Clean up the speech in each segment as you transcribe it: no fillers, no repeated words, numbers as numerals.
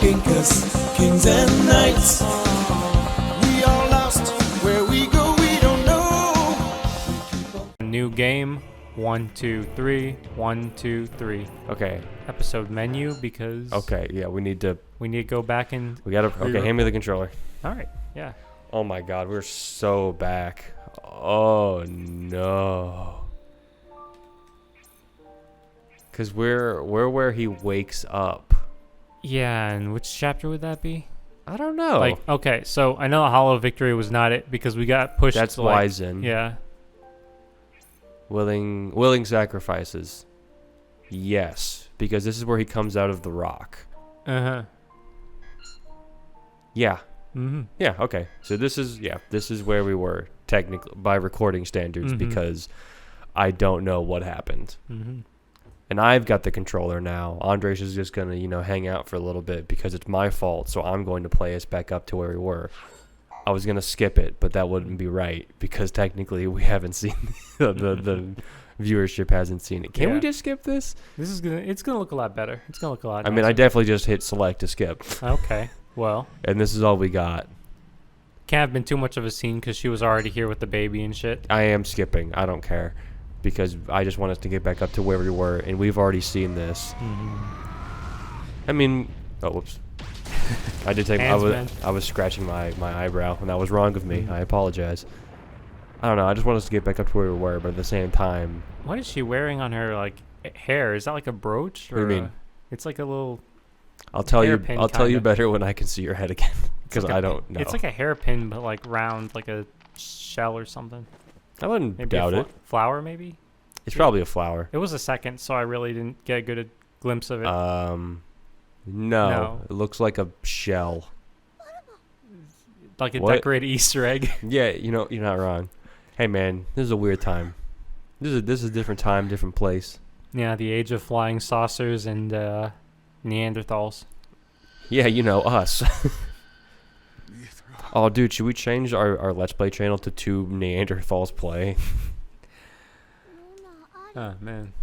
walking, 'cause kings and knights, we are lost. Where we go, we don't know. New game. 1, 2, 3. 1, 2, 3. Okay. Episode menu because. Okay. Yeah, we need to go back and. We gotta. Okay, hand me the controller. All right. Yeah. Oh my God, we're so back. Oh no. Cause we're where he wakes up. Yeah, and which chapter would that be? I don't know. Like, okay, so I know Hollow Victory was not it because we got pushed. That's to, like, Wizen. Yeah. Willing sacrifices. Yes, because this is where he comes out of the rock. Uh-huh. Yeah. Mhm. Yeah, okay. So this is where we were technically by recording standards because I don't know what happened. Mhm. And I've got the controller now. Andres is just going to, hang out for a little bit because it's my fault, so I'm going to play us back up to where we were. I was going to skip it, but that wouldn't be right because technically we haven't seen the viewership hasn't seen it. Can we just skip this? It's gonna look a lot better. It's gonna look a lot I mean, I nicer. definitely just hit select to skip. Okay. Well, And this is all we got. can't have been too much of a scene because she was already here with the baby and shit. I am skipping. I don't care because I just want us to get back up to where we were, and we've already seen this. I mean, oh, whoops. I did take. I was scratching my eyebrow, and that was wrong of me. I apologize. I don't know. I just want us to get back up to where we were, but at the same time, What is she wearing on her hair? Is that like a brooch? What do you mean? It's like a little. I'll tell you. Hairpin I'll tell you kinda. better when I can see your head again, because like I don't know. It's like a hairpin, but like round, like a shell or something. I wouldn't Maybe doubt it. Flower, maybe. It's probably a flower. It was a second, so I really didn't get a good glimpse of it. No, it looks like a shell. Like a What? decorated Easter egg. Yeah, you're not wrong. Hey man, this is a weird time. This is a different time, different place. Yeah, the age of flying saucers and Neanderthals. Yeah, us. Oh, dude, should we change our Let's Play channel to 2 Neanderthals play? Oh, man.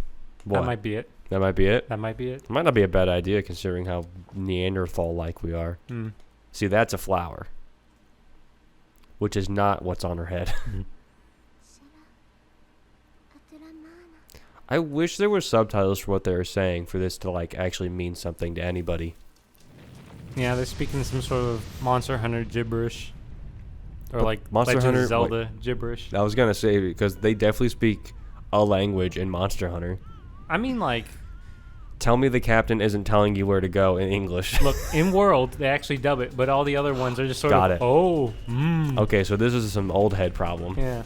What? That might be it. That might be it? That might be it. Might not be a bad idea considering how Neanderthal-like we are. See, that's a flower. Which is not what's on her head. I wish there were subtitles for what they were saying for this to actually mean something to anybody. Yeah, they're speaking some sort of Monster Hunter gibberish. Or But like Monster Legend Hunter, of Zelda gibberish. I was gonna say because they definitely speak a language in Monster Hunter. I mean, like, Tell me the captain isn't telling you where to go in English. look, in World, they actually dub it, but all the other ones are just sort Got of, it. oh, Okay, so this is some old head problem. Yeah.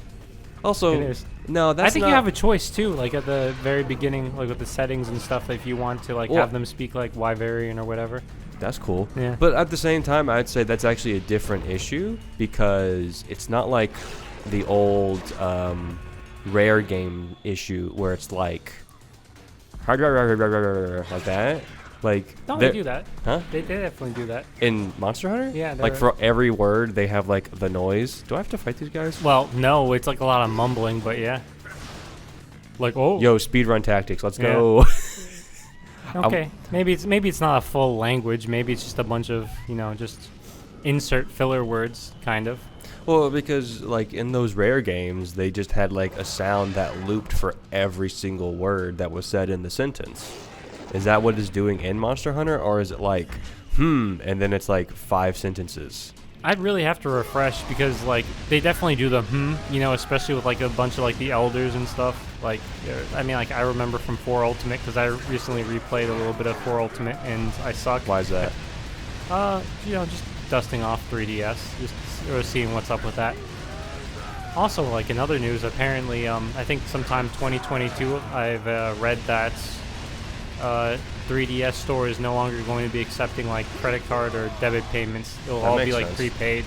Also, It is. no, that's I think not, you have a choice, too, like at the very beginning, like with the settings and stuff, if you want to, like, Well- have them speak, like, Wyverian or whatever. That's cool. Yeah. But at the same time, I'd say that's actually a different issue because it's not like the old rare game issue where it's like that. Like No, they do that. Huh? They definitely do that. In Monster Hunter? Yeah, Like they're- for every word, they have like the noise. Do I have to fight these guys? Well, no, it's like a lot of mumbling, but yeah. Like, oh. Yo, speedrun tactics. Let's Yeah. go. Okay, maybe it's not a full language. Maybe it's just a bunch of just insert filler words, kind of. Well, because like in those rare games, they just had like a sound that looped for every single word that was said in the sentence. Is that what it's doing in Monster Hunter, or is it like and then it's like 5 sentences? I'd really have to refresh because like they definitely do the especially with like a bunch of like the elders and stuff. Like, I mean, like I remember from 4 Ultimate because I recently replayed a little bit of 4 Ultimate and I sucked. Why is that? Just dusting off 3DS, just sort of seeing what's up with that. Also, like in other news, apparently, I think sometime 2022, I've read that 3DS store is no longer going to be accepting like credit card or debit payments. It'll That all be makes like sense. prepaid.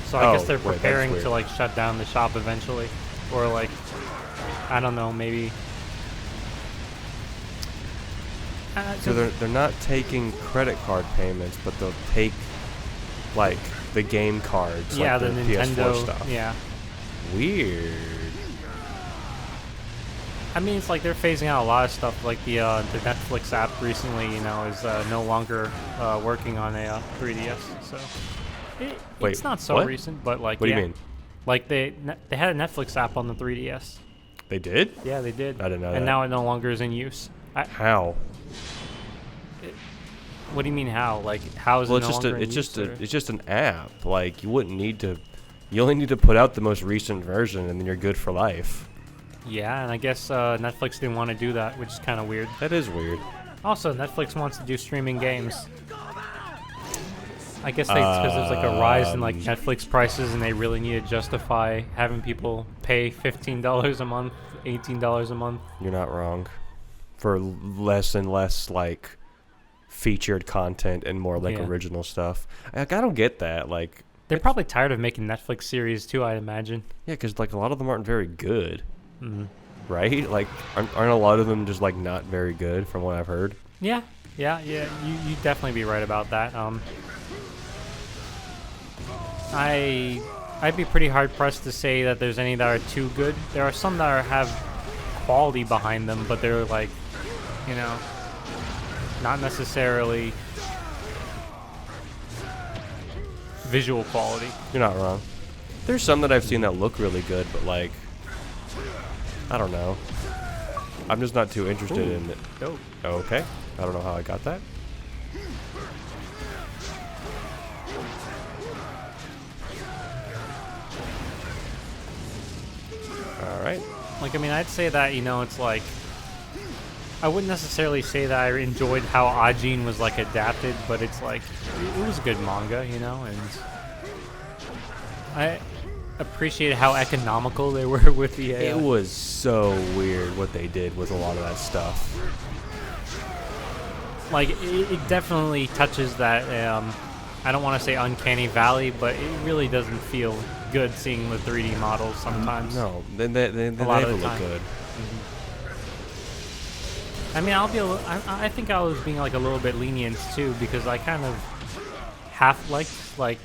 So I guess they're wait, that's preparing weird. to like shut down the shop eventually, or like I don't know, maybe. So they're not taking credit card payments, but they'll take like the game cards, yeah, like the PS4 Nintendo stuff. Yeah. Weird. I mean, it's like they're phasing out a lot of stuff. Like the Netflix app recently, you know, is no longer working on a 3DS. So Wait, it's not so what? recent, but like What do you mean? Like they had a Netflix app on the 3DS. They did? Yeah, they did. I didn't know that. And now it no longer is in use. How? What do you mean how? Like how is it no longer in use? It's just an app. Like you wouldn't need to. You only need to put out the most recent version, and then you're good for life. Yeah, and I guess Netflix didn't want to do that, which is kind of weird. That is weird. Also, Netflix wants to do streaming games. I guess because there's like a rise in like Netflix prices, and they really need to justify having people pay $15 a month, $18 a month. You're not wrong. For less and less like featured content and more like original stuff. Like, I don't get that. Like they're probably tired of making Netflix series too, I'd imagine. Yeah, because like a lot of them aren't very good. Mm-hmm. Right? Like aren't a lot of them just like not very good from what I've heard? Yeah. You definitely be right about that. I'd be pretty hard pressed to say that there's any that are too good. There are some that have quality behind them, but they're like, you know, not necessarily visual quality. You're not wrong. There's some that I've seen that look really good, but like, I don't know. I'm just not too interested in it. Dope. Okay. I don't know how I got that. Alright. Like, I mean, I'd say that, you know, it's like, I wouldn't necessarily say that I enjoyed how Ajin was, like, adapted, but it's like, it was a good manga, you know, and I appreciated how economical they were with the AI. It was so weird what they did with a lot of that stuff. Like, it definitely touches that, I don't want to say uncanny valley, but it really doesn't feel good seeing the 3D models sometimes. No, they never look good. I mean, I think I was being like a little bit lenient too, because I kind of half liked like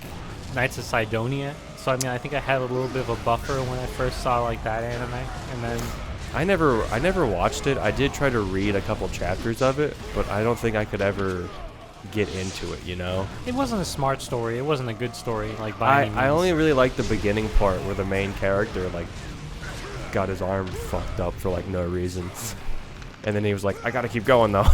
Knights of Sidonia. So I mean, I think I had a little bit of a buffer when I first saw like that anime, and then I never watched it. I did try to read a couple chapters of it, but I don't think I could ever get into it, you know? It wasn't a smart story. It wasn't a good story, like by any means. I only really liked the beginning part where the main character like got his arm fucked up for like no reason. And then he was like, I gotta keep going though.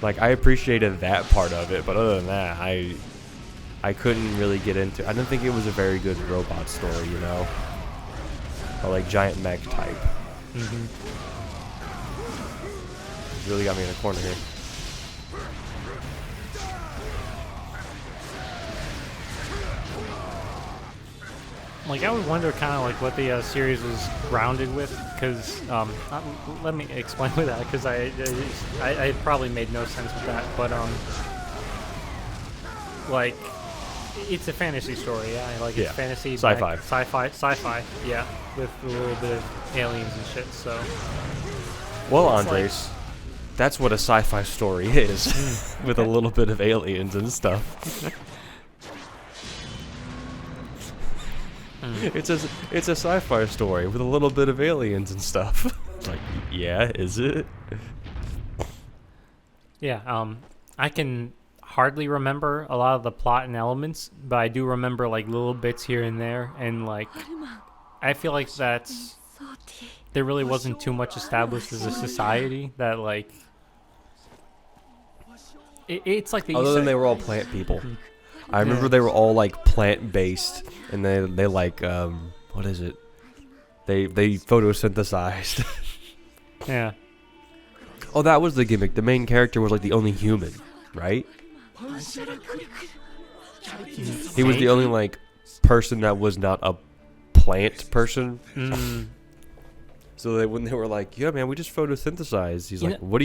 Like I appreciated that part of it, but other than that, I couldn't really get into it. I didn't think it was a very good robot story, you know? Or like giant mech type. Really got me in a corner here. Like I would wonder kind of like what the series was grounded with, because let me explain with that, because I probably made no sense with that, but like it's a fantasy story, yeah, like it's fantasy, sci-fi, yeah, with a little bit of aliens and shit. So, well, Andres, that's what a sci-fi story is, with a little bit of aliens and stuff. It's a sci-fi story with a little bit of aliens and stuff. Like, yeah, is it? Yeah, I can hardly remember a lot of the plot and elements, but I do remember like little bits here and there, and like I feel like there really wasn't too much established as a society that like it's like other than they were all plant people. I remember they were all like plant-based, and they like what is it? They photosynthesized. Yeah. Oh, that was the gimmick. The main character was like the only human, right? He was the only like person that was not a plant person. So when they were like, "Yeah, man, we just photosynthesized," he's like, "What?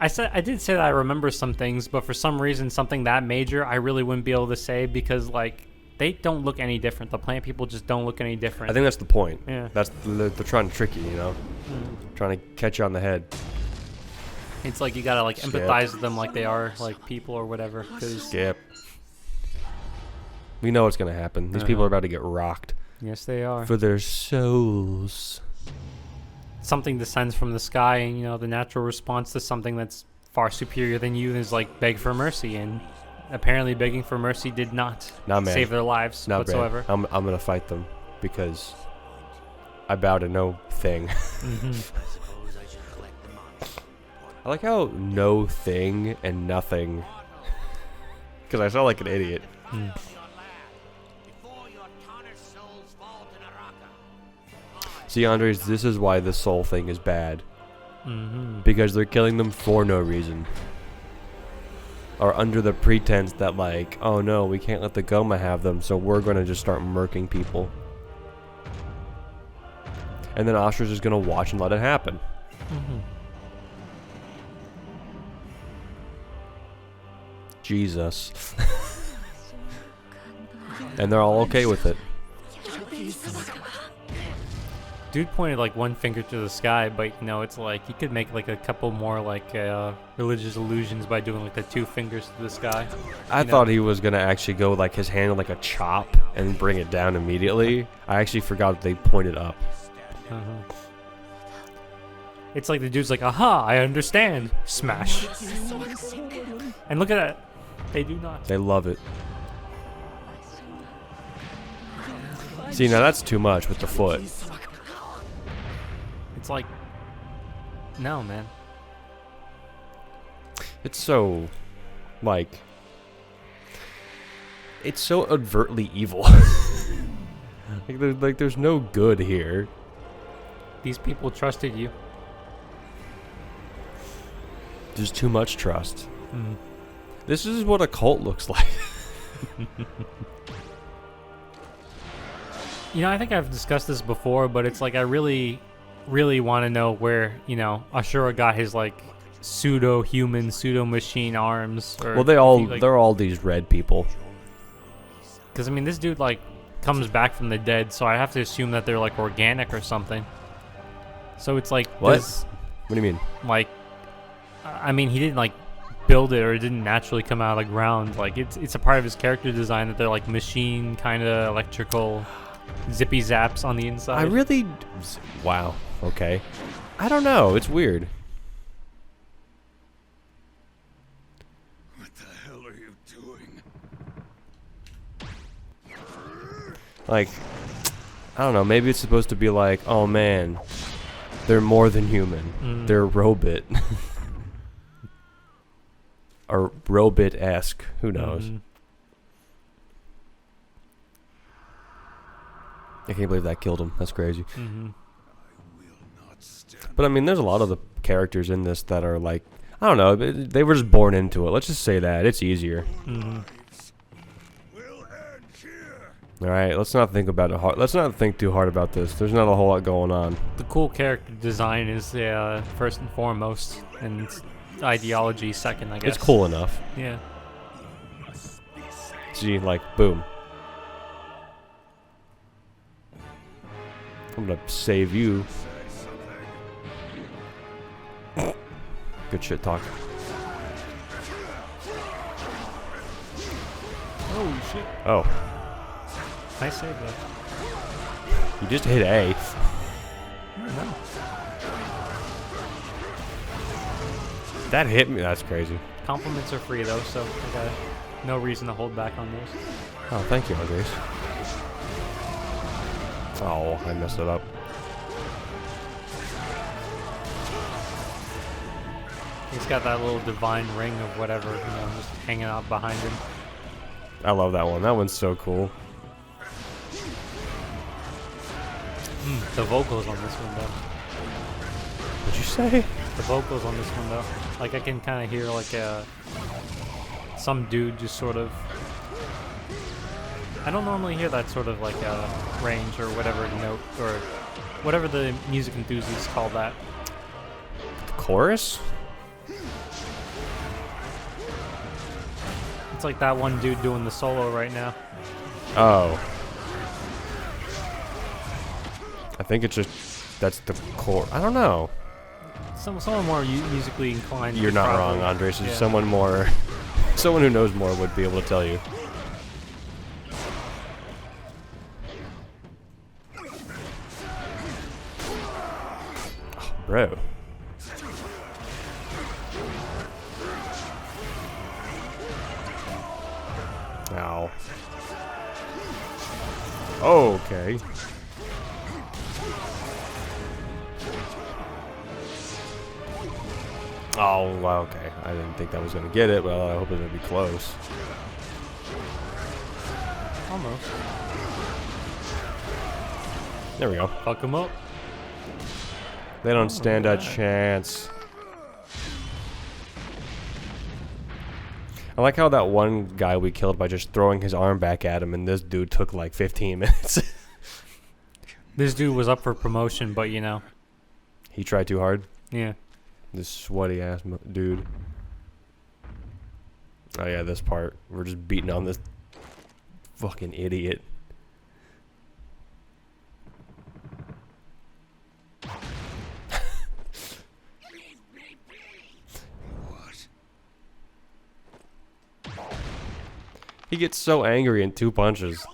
I did say that I remember some things, but for some reason, something that major, I really wouldn't be able to say, because like they don't look any different. The plant people just don't look any different. I think that's the point. Yeah. They're trying to trick you, you know, trying to catch you on the head. It's like you gotta like empathize with them like they are like people or whatever. Skip. We know what's gonna happen. These people are about to get rocked. Yes, they are. For their souls. Something descends from the sky, and you know the natural response to something that's far superior than you is like beg for mercy, and apparently begging for mercy did not save their lives whatsoever. I'm gonna fight them because I bow to no thing. I like how no thing and nothing, because I sound like an idiot. See, Andres, this is why the soul thing is bad. Because they're killing them for no reason. Or under the pretense that, like, oh no, we can't let the Goma have them, so we're going to just start murking people. And then Asuras is going to watch and let it happen. Jesus. And they're all okay with it. Dude pointed like one finger to the sky, but you know it's like he could make like a couple more like religious illusions by doing like the 2 fingers to the sky. I thought he was gonna actually go like his hand like a chop and bring it down immediately. I actually forgot that they pointed up. It's like the dude's like, aha, I understand. Smash. And look at that. They do not. They love it. See, now that's too much with the foot. It's like, no, man. It's so, like, it's so overtly evil. There's no good here. These people trusted you. There's too much trust. This is what a cult looks like. You know, I think I've discussed this before, but it's like I really want to know where, you know, Ashura got his like pseudo-human, pseudo-machine arms. Or well, they're all these red people. Because I mean, this dude like comes back from the dead, so I have to assume that they're like organic or something. So it's like what? What do you mean? Like, I mean, he didn't like build it, or it didn't naturally come out of the ground. Like it's a part of his character design that they're like machine kind of electrical zippy zaps on the inside. I really, wow. Okay, I don't know. It's weird. What the hell are you doing? Like, I don't know. Maybe it's supposed to be like, oh man, they're more than human. They're robot. Or robot-esque. Who knows? I can't believe that killed him. That's crazy. But I mean, there's a lot of the characters in this that are like, I don't know, they were just born into it. Let's just say that. It's easier. Alright, let's not think about it hard. Let's not think too hard about this. There's not a whole lot going on. The cool character design is first and foremost, and ideology second, I guess. It's cool enough. Yeah. See, like, boom. I'm gonna save you. Good shit talk. Oh shit. Oh. I saved that. You just hit A. I don't know. That hit me. That's crazy. Compliments are free though, so I got no reason to hold back on those. Oh, thank you, Andres. Oh, I messed it up. He's got that little divine ring of whatever, you know, just hanging out behind him. I love that one. That one's so cool. The vocals on this one, though. What'd you say? The vocals on this one, though. Like, I can kind of hear, like, some dude just sort of... I don't normally hear that sort of, like, range or whatever note, or whatever the music enthusiasts call that. The chorus? It's like that one dude doing the solo right now. Oh. I think it's just... That's the core. I don't know. Someone more musically inclined. You're not wrong, Andres. Yeah. Someone more... Someone who knows more would be able to tell you. Bro. Ow. Okay. Oh, well, okay. I didn't think that was going to get it, but I hope it's going to be close. Almost. There we go. Fuck him up. They don't stand a chance. I like how that one guy we killed by just throwing his arm back at him, and this dude took like 15 minutes. This dude was up for promotion, but you know. He tried too hard. Yeah. This sweaty ass dude. Oh yeah, this part. We're just beating on this fucking idiot. He gets so angry in 2 punches.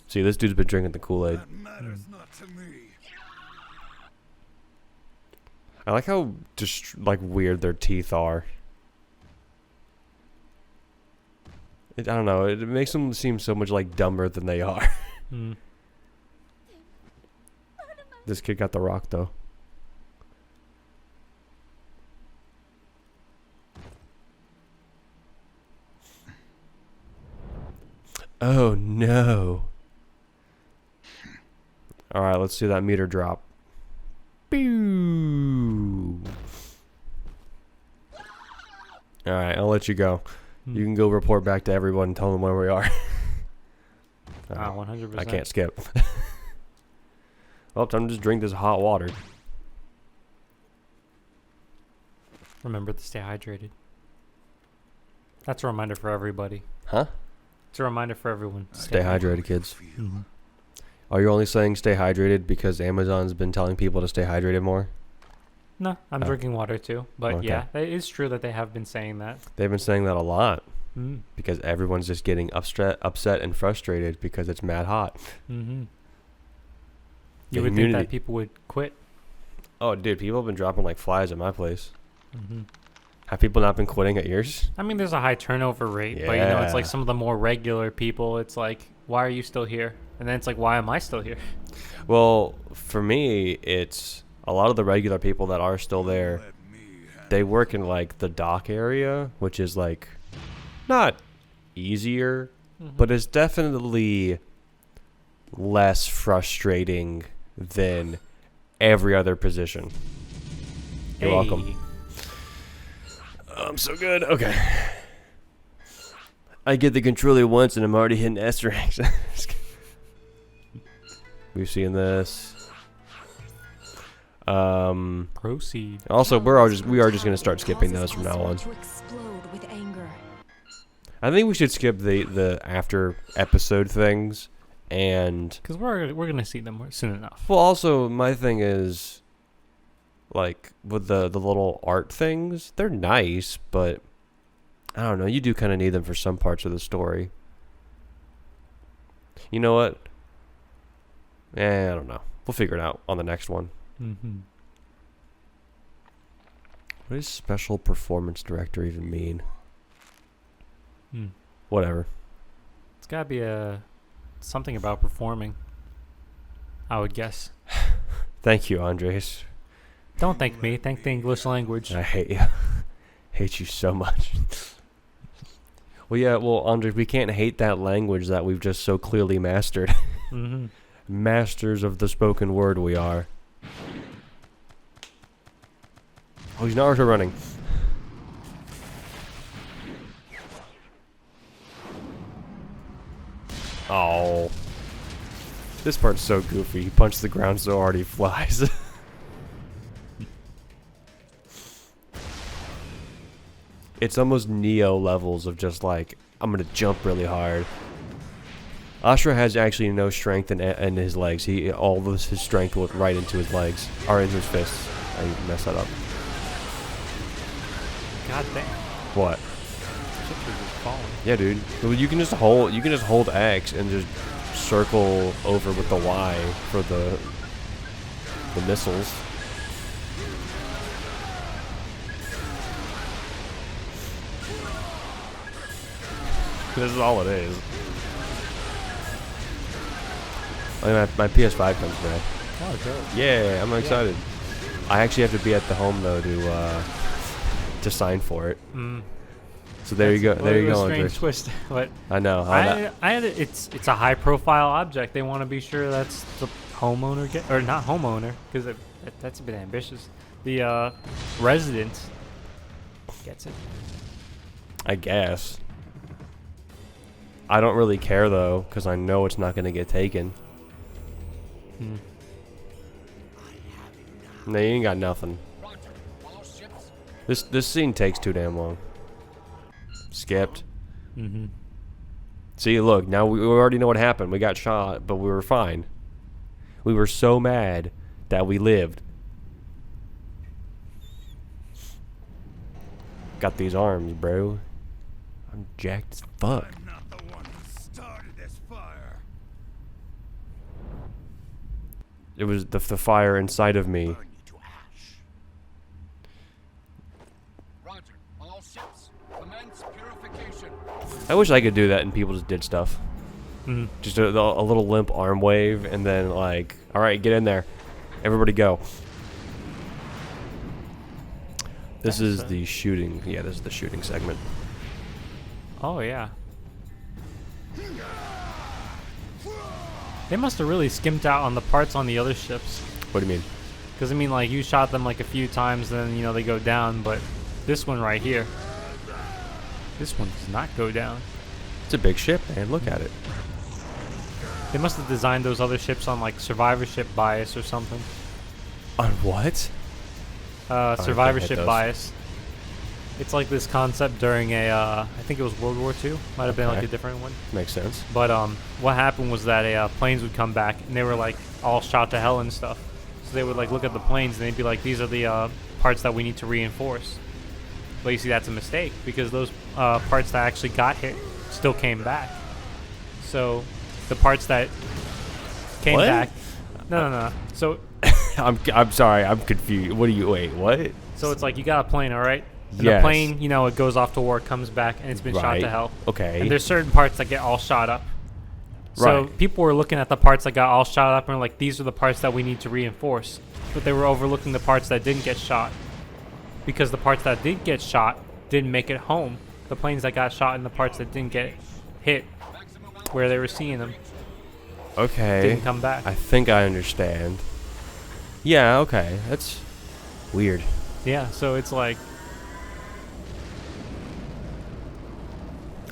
See, this dude's been drinking the Kool-Aid. I like how just like weird their teeth are. I don't know. It makes them seem so much like dumber than they are. Mm. This kid got the rock though. Oh no. All right, let's see that meter drop. Pew. All right, I'll let you go. You can go report back to everyone and tell them where we are. 100%. I can't skip. Well, time to just drink this hot water. Remember to stay hydrated. That's a reminder for everybody. Huh? It's a reminder for everyone. Stay hydrated, kids. Mm-hmm. Are you only saying stay hydrated because Amazon's been telling people to stay hydrated more? No, I'm drinking water too. But Okay. yeah, it is true that they have been saying that. They've been saying that a lot Mm. because everyone's just getting upset and frustrated because it's mad hot. Mm-hmm. The You would think immunity. that people would quit. Oh, dude, people have been dropping like flies at my place. Mm-hmm. Have people not been quitting at yours? I mean, there's a high turnover rate, but you know, it's like Yeah. some of the more regular people. It's like, why are you still here? And then it's like, why am I still here? Well, for me, it's a lot of the regular people that are still there. They work in like the dock area, which is like not easier, but it's definitely less frustrating than every other position. You're welcome. I'm so good. Okay. I get the controller once and I'm already hitting S ranks. We've seen this. Proceed. Also, we are just gonna start skipping those from now on. To explode with anger. I think we should skip the after episode things, and Because we're gonna see them soon enough. well, also my thing is, like with the little art things, they're nice, but I don't know. You do kind of need them for some parts of the story. You know what? I don't know. We'll figure it out on the next one. Mm-hmm. What does special performance director even mean? Mm. Whatever. It's gotta be something about performing, I would guess. Thank you, Andres. Don't thank me. Thank the English language. I hate you. Hate you so much. Well, yeah, well, Andres, we can't hate that language that we've just so clearly mastered. Mm-hmm. Masters of the spoken word we are. Oh, he's Naruto running. Oh. This part's so goofy. He punched the ground so hard he flies. It's almost Neo levels of just like, I'm gonna jump really hard. Ashura has actually no strength in his legs. All of his strength went right into his legs, or into his fists. I messed that up. God damn. What? Shit was just falling. Yeah, dude. Well, you can just hold X and just circle over with the Y for the the missiles. This is all it is. I mean, my PS5 comes today. Oh, dope. Yeah, I'm excited. I actually have to be at the home though to sign for it. So there you go. There you go. Strange twist, but I know. it's a high profile object. They want to be sure that's the homeowner or not homeowner, because that's a bit ambitious. The resident gets it. I guess. I don't really care though, because I know it's not going to get taken. No, you ain't got nothing. This scene takes too damn long. Skipped. See, look, now we already know what happened. We got shot, but we were fine. We were so mad that we lived. Got these arms, bro. I'm jacked as fuck. I'm not the one who started this fire. It was the fire inside of me. Burn you to ash. Roger. All ships, commence purification. I wish I could do that and people just did stuff. Just a little limp arm wave and then like, all right, get in there. Everybody go. This is the shooting. Yeah, this is the shooting segment. Oh yeah. They must have really skimped out on the parts on the other ships. What do you mean? Because I mean, like, you shot them like a few times, then you know they go down. But this one right here, this one does not go down. It's a big ship, man. Look at it. They must have designed those other ships on like survivorship bias or something. On what? Survivorship those. bias. It's like this concept during a, I think it was World War II. Might have been like Okay. a different one. Makes sense. But what happened was that planes would come back and they were like all shot to hell and stuff. So they would like look at the planes and they'd be like, these are the parts that we need to reinforce. But you see, that's a mistake because those parts that actually got hit still came back. So the parts that came What? back, no. So I'm sorry. I'm confused. What do you wait? What? so it's like you got a plane, all right? And Yes. the plane, you know, it goes off to war, comes back, and it's been shot Right. to hell. Okay. And there's certain parts that get all shot up. So Right. people were looking at the parts that got all shot up and were like, these are the parts that we need to reinforce. But they were overlooking the parts that didn't get shot. Because the parts that did get shot didn't make it home. The planes that got shot and the parts that didn't get hit where they were seeing them Okay. didn't come back. I think I understand. Yeah. Okay. That's weird. Yeah, so it's like,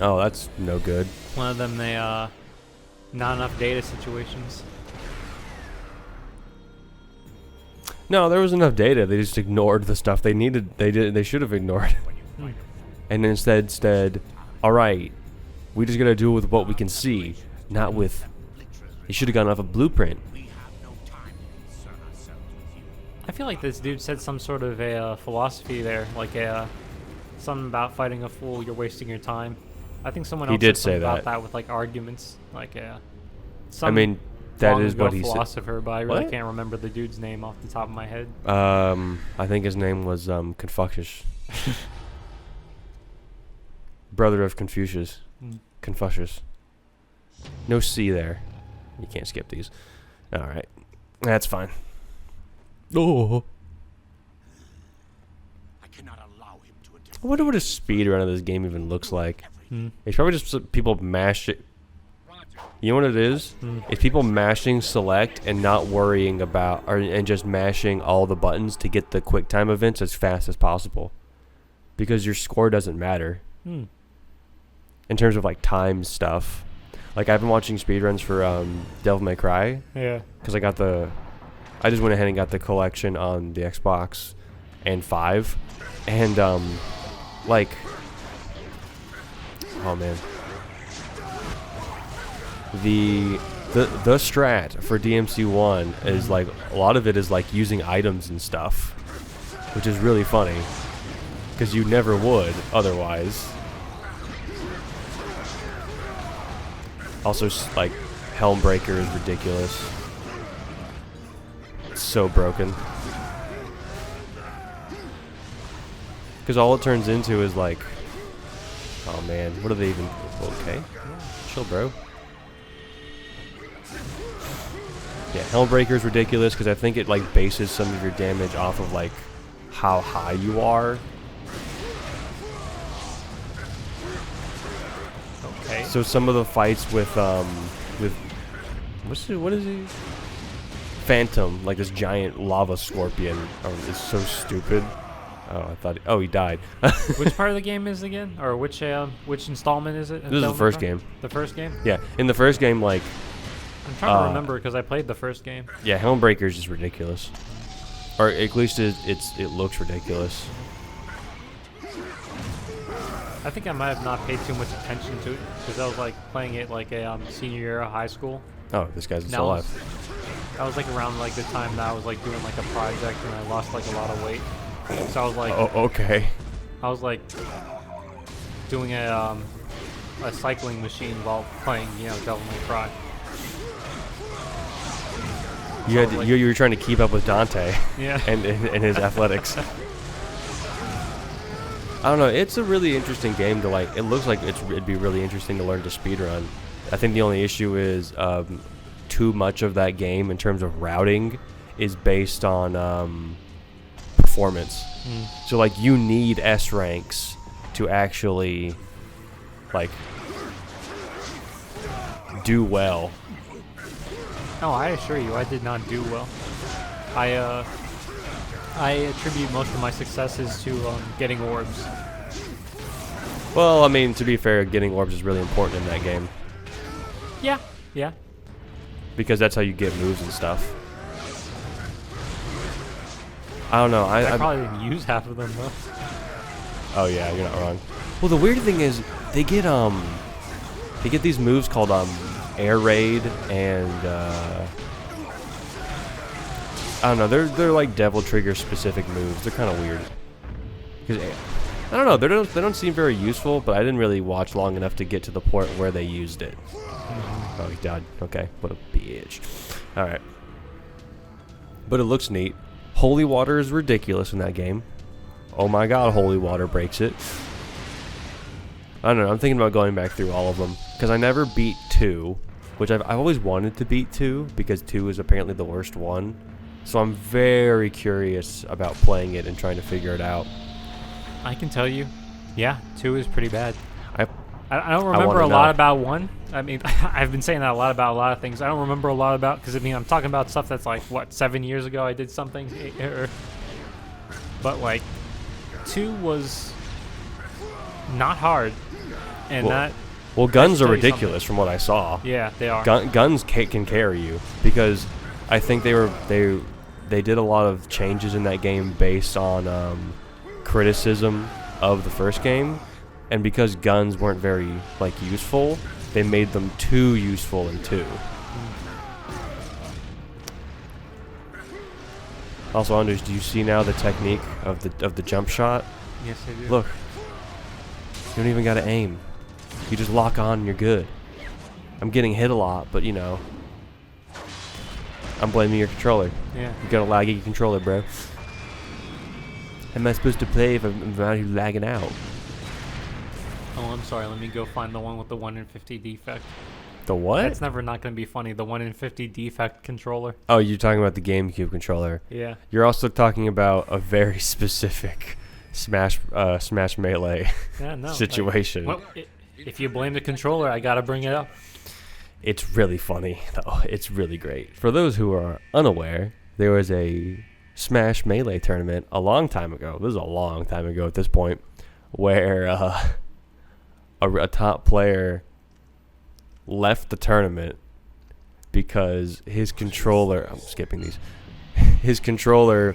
Oh, that's no good. one of them, not enough data situations. No, there was enough data. They just ignored the stuff they needed. They should have ignored. And instead, all right, we just gotta do with what we can see, not with. They should have gone off a blueprint. I feel like this dude said some sort of a philosophy there, like something about fighting a fool, you're wasting your time. I think someone He else did said something say about that. that with like arguments, like I mean, that is what he said. philosopher, but I really What? can't remember the dude's name off the top of my head. I think his name was Confucius. Brother of Confucius. Confucius. No C there. You can't skip these. All right, that's fine. Oh, I cannot allow him to I wonder what a speed run of this game even looks like. It's probably just people mash it. You know what it is? It's people mashing select and not worrying about, and just mashing all the buttons to get the quick time events as fast as possible, because your score doesn't matter in terms of like time stuff. Like I've been watching speedruns for Devil May Cry Yeah. because I just went ahead and got the collection on the Xbox and 5, and like, oh man, the strat for DMC1 is like, a lot of it is like using items and stuff, which is really funny because you never would otherwise. Also, like, Helmbreaker is ridiculous. It's so broken. Because all it turns into is like, oh man, what are they even? Okay, chill, bro. Yeah, Helmbreaker is ridiculous because I think it like bases some of your damage off of like how high you are. Okay. So some of the fights with what is he? Phantom, like this giant lava scorpion, is so stupid. Oh, I thought. Oh, he died. Which part of the game is it again, or which installment is it? This is the first game. The first game. Yeah, in the first game, like. I'm trying to remember because I played the first game. Yeah, Helmbreaker is just ridiculous, or at least it looks ridiculous. I think I might have not paid too much attention to it because I was like playing it like a senior year of high school. Oh, this guy's still alive. I was like around like the time that I was like doing like a project and I lost like a lot of weight. So I was like, oh, okay. I was like doing a cycling machine while playing, Devil May Cry. You were trying to keep up with Dante. Yeah. and his athletics. I don't know. It's a really interesting game to like. It looks like it'd be really interesting to learn to speedrun. I think the only issue is too much of that game in terms of routing is based on performance. So like you need S ranks to actually like do well. Oh, I assure you, I did not do well. I attribute most of my successes to getting orbs. Well, I mean, to be fair, getting orbs is really important in that game. Yeah. Because that's how you get moves and stuff. I don't know. I probably didn't use half of them though. Oh yeah, you're not wrong. Well, the weird thing is they get these moves called air raid and I don't know. They're like devil trigger specific moves. They're kind of weird. Because I don't know. They don't seem very useful. But I didn't really watch long enough to get to the point where they used it. Oh, he died. Okay, what a bitch. All right. But it looks neat. Holy water is ridiculous in that game. Oh my god, holy water breaks it. I don't know. I'm thinking about going back through all of them because I never beat 2, which I've always wanted to beat 2 because 2 is apparently the worst one. So I'm very curious about playing it and trying to figure it out. I can tell you, yeah, 2 is pretty bad. I don't wanna remember a know. lot about 1. I mean, I've been saying that a lot about a lot of things. I don't remember a lot about, because I mean, I'm talking about stuff that's like, what, 7 years ago I did something? But like, 2 was not hard. And Well, guns tell are you ridiculous from what I saw. Yeah, they are. Guns can carry you because I think they did a lot of changes in that game based on criticism of the first game, and because guns weren't very like useful, they made them too useful in 2. Also, Anders, do you see now the technique of the jump shot? Yes, I do. Look, you don't even gotta aim. You just lock on and you're good. I'm getting hit a lot, but you know, I'm blaming your controller. Yeah. You got a laggy controller, bro. How am I supposed to play if I'm out here lagging out? Oh, I'm sorry. Let me go find the one with the 1 in 50 defect. The what? That's never not going to be funny. The 1 in 50 defect controller. Oh, you're talking about the GameCube controller. Yeah. You're also talking about a very specific Smash Melee situation. Well, if you blame the controller, I got to bring it up. It's really funny, though. It's really great. For those who are unaware, there was a Smash Melee tournament a long time ago. This is a long time ago at this point, where a top player left the tournament because his controller. I'm skipping these. His controller.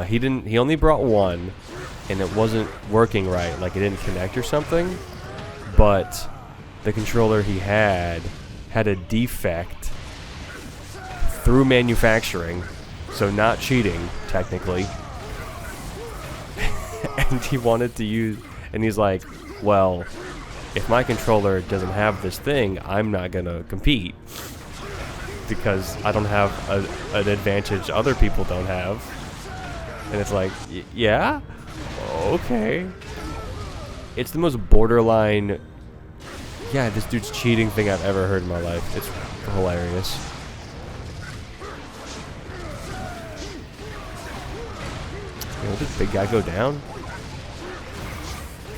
He only brought one, and it wasn't working right. Like it didn't connect or something. But the controller he had a defect through manufacturing, so not cheating technically. And he wanted to use, and he's like, well, if my controller doesn't have this thing, I'm not gonna compete. because I don't have an advantage other people don't have. And it's like, yeah? Okay. It's the most borderline, yeah, this dude's cheating thing I've ever heard in my life. It's hilarious. Did this big guy go down?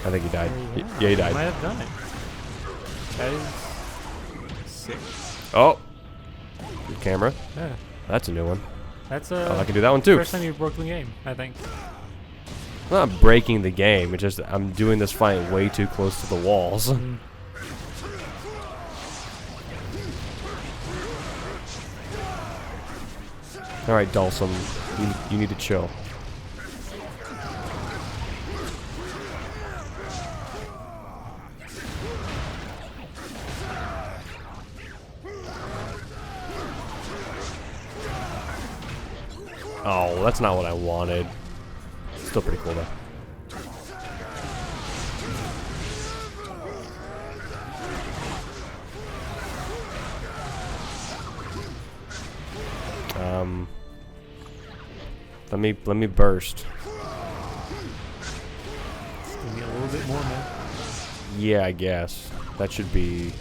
I think he died. Yeah, he died. Might have done it. That is sick. Oh! Good camera. Yeah. That's a new one. That's Oh, I can do that one too. First time you broke the game, I think. I'm not breaking the game, it's just I'm doing this fight way too close to the walls. Alright, Dulcim, you need to chill. Oh, that's not what I wanted. Still pretty cool though. Let me burst. Give me a little bit more, man. Yeah, I guess that should be.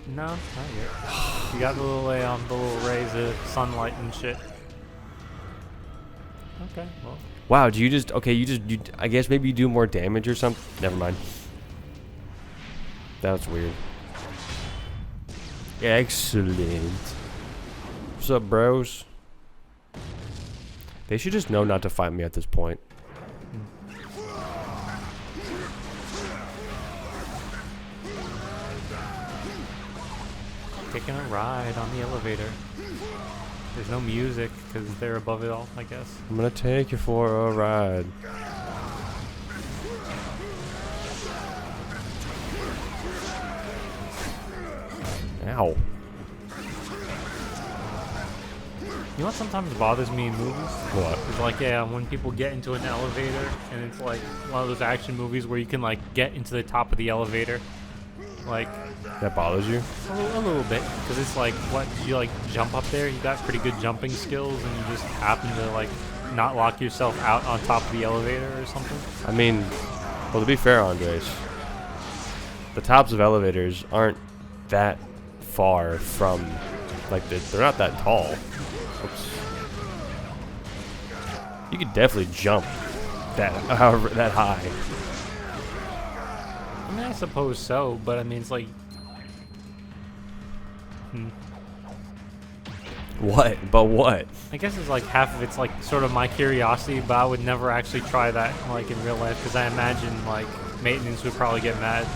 No, not yet. You got the little rays of sunlight and shit. Okay, well. Wow, do you just I guess maybe you do more damage or something? Never mind. That's weird. Excellent. What's up, bros? They should just know not to fight me at this point. Taking a ride on the elevator. There's no music because they're above it all, I guess. I'm gonna take you for a ride. Ow. You know what sometimes bothers me in movies? What? It's like, yeah, when people get into an elevator and it's like one of those action movies where you can like get into the top of the elevator. Like, That bothers you? a little bit, because it's like, what, you like jump up there, you got pretty good jumping skills, and you just happen to like not lock yourself out on top of the elevator or something. I mean, well, to be fair, Andres, the tops of elevators aren't that far from, like, they're not that tall. Oops. You could definitely jump however that high. I mean, I suppose so, but I mean, it's like, What? But what? I guess it's like half of it's like sort of my curiosity, but I would never actually try that like in real life, because I imagine like maintenance would probably get mad.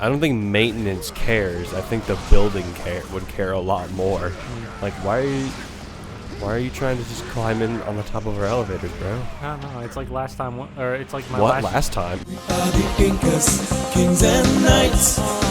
I don't think maintenance cares. I think the building would care a lot more. Like, why are you trying to just climb in on the top of our elevators, bro? I don't know. It's like last time, or it's like my What last time? Are the Incas, kings and knights.